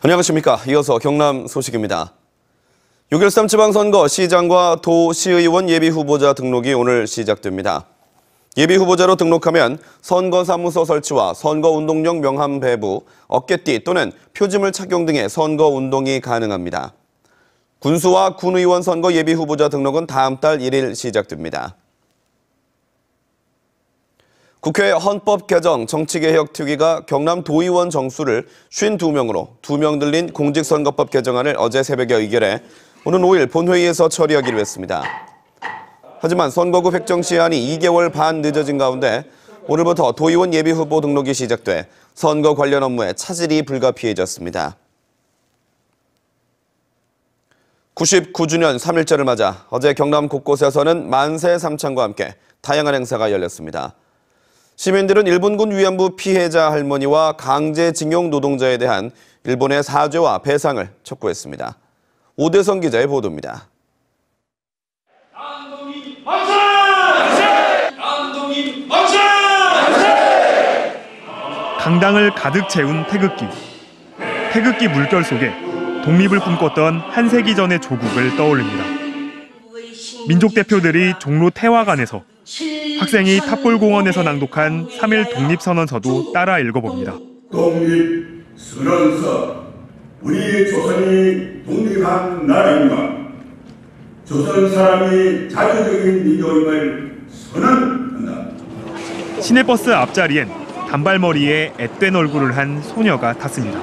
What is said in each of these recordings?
안녕하십니까. 이어서 경남 소식입니다. 6.13 지방선거 시장과 도시의원 예비후보자 등록이 오늘 시작됩니다. 예비후보자로 등록하면 선거사무소 설치와 선거운동용 명함 배부, 어깨띠 또는 표지물 착용 등의 선거운동이 가능합니다. 군수와 군의원 선거 예비후보자 등록은 다음 달 1일 시작됩니다. 국회 헌법 개정 정치개혁 특위가 경남 도의원 정수를 52명으로 2명 늘린 공직선거법 개정안을 어제 새벽에 의결해 오는 5일 본회의에서 처리하기로 했습니다. 하지만 선거구 획정 시한이 2개월 반 늦어진 가운데 오늘부터 도의원 예비후보 등록이 시작돼 선거 관련 업무에 차질이 불가피해졌습니다. 99주년 3.1절을 맞아 어제 경남 곳곳에서는 만세 삼창과 함께 다양한 행사가 열렸습니다. 시민들은 일본군 위안부 피해자 할머니와 강제징용 노동자에 대한 일본의 사죄와 배상을 촉구했습니다. 오대성 기자의 보도입니다. 안동인 만세! 안동인 만세! 강당을 가득 채운 태극기. 태극기 물결 속에 독립을 꿈꿨던 한 세기 전의 조국을 떠올립니다. 민족 대표들이 종로 태화관에서, 학생이 탑골공원에서 낭독한 3.1 독립선언서도 따라 읽어봅니다. 독립 선언서. 우리 조선이 독립한 나라입니다. 조선 사람이 자주적인 민족임을 선언한다. 시내버스 앞자리엔 단발머리에 앳된 얼굴을 한 소녀가 탔습니다.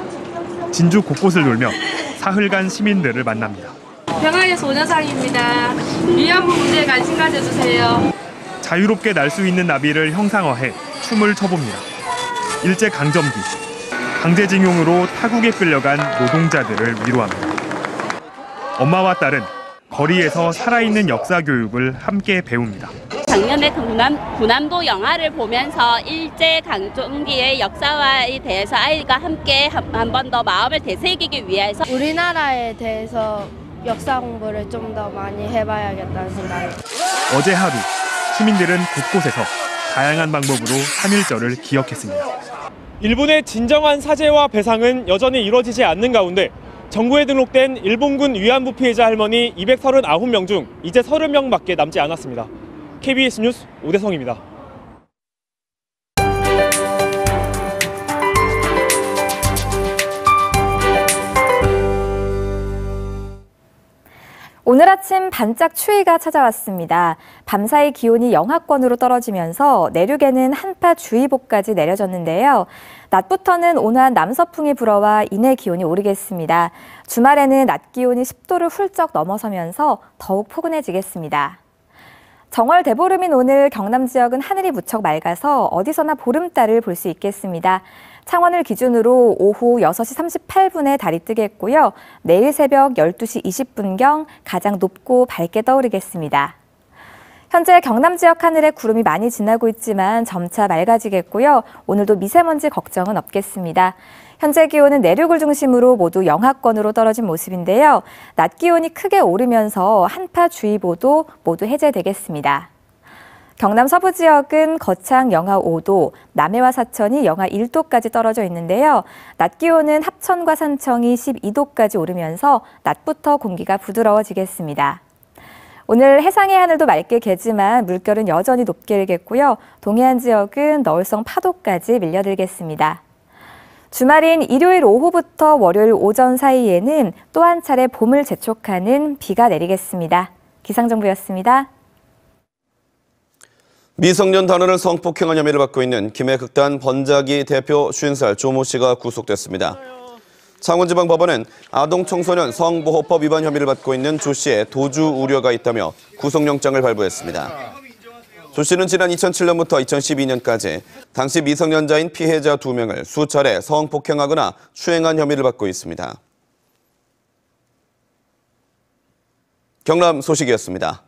진주 곳곳을 돌며 사흘간 시민들을 만납니다. 평화의 소녀상입니다. 위안부 문제에 관심 가져주세요. 자유롭게 날 수 있는 나비를 형상화해 춤을 춰봅니다. 일제강점기, 강제징용으로 타국에 끌려간 노동자들을 위로합니다. 엄마와 딸은 거리에서 살아있는 역사 교육을 함께 배웁니다. 작년에 군함도 영화를 보면서 일제강점기의 역사에 대해서 아이가 함께 한 번 더 마음을 되새기기 위해서 우리나라에 대해서 역사 공부를 좀 더 많이 해봐야겠다는 생각이. 어제 하루 시민들은 곳곳에서 다양한 방법으로 3.1절을 기억했습니다. 일본의 진정한 사죄와 배상은 여전히 이루어지지 않는 가운데 정부에 등록된 일본군 위안부 피해자 할머니 239명 중 이제 30명밖에 남지 않았습니다. KBS 뉴스 오대성입니다. 오늘 아침 반짝 추위가 찾아왔습니다. 밤사이 기온이 영하권으로 떨어지면서 내륙에는 한파주의보까지 내려졌는데요. 낮부터는 온화한 남서풍이 불어와 이내 기온이 오르겠습니다. 주말에는 낮 기온이 10도를 훌쩍 넘어서면서 더욱 포근해지겠습니다. 정월 대보름인 오늘 경남 지역은 하늘이 무척 맑아서 어디서나 보름달을 볼 수 있겠습니다. 창원을 기준으로 오후 6시 38분에 달이 뜨겠고요. 내일 새벽 12시 20분경 가장 높고 밝게 떠오르겠습니다. 현재 경남 지역 하늘에 구름이 많이 지나고 있지만 점차 맑아지겠고요. 오늘도 미세먼지 걱정은 없겠습니다. 현재 기온은 내륙을 중심으로 모두 영하권으로 떨어진 모습인데요. 낮 기온이 크게 오르면서 한파주의보도 모두 해제되겠습니다. 경남 서부 지역은 거창 영하 5도, 남해와 사천이 영하 1도까지 떨어져 있는데요. 낮 기온은 합천과 산청이 12도까지 오르면서 낮부터 공기가 부드러워지겠습니다. 오늘 해상의 하늘도 맑게 개지만 물결은 여전히 높게 일겠고요. 동해안 지역은 너울성 파도까지 밀려들겠습니다. 주말인 일요일 오후부터 월요일 오전 사이에는 또 한 차례 봄을 재촉하는 비가 내리겠습니다. 기상정보였습니다. 미성년 단원을 성폭행한 혐의를 받고 있는 김해 극단 번자기 대표 50살 조모 씨가 구속됐습니다. 창원지방법원은 아동 청소년 성보호법 위반 혐의를 받고 있는 조 씨의 도주 우려가 있다며 구속영장을 발부했습니다. 조 씨는 지난 2007년부터 2012년까지 당시 미성년자인 피해자 2명을 수차례 성폭행하거나 추행한 혐의를 받고 있습니다. 경남 소식이었습니다.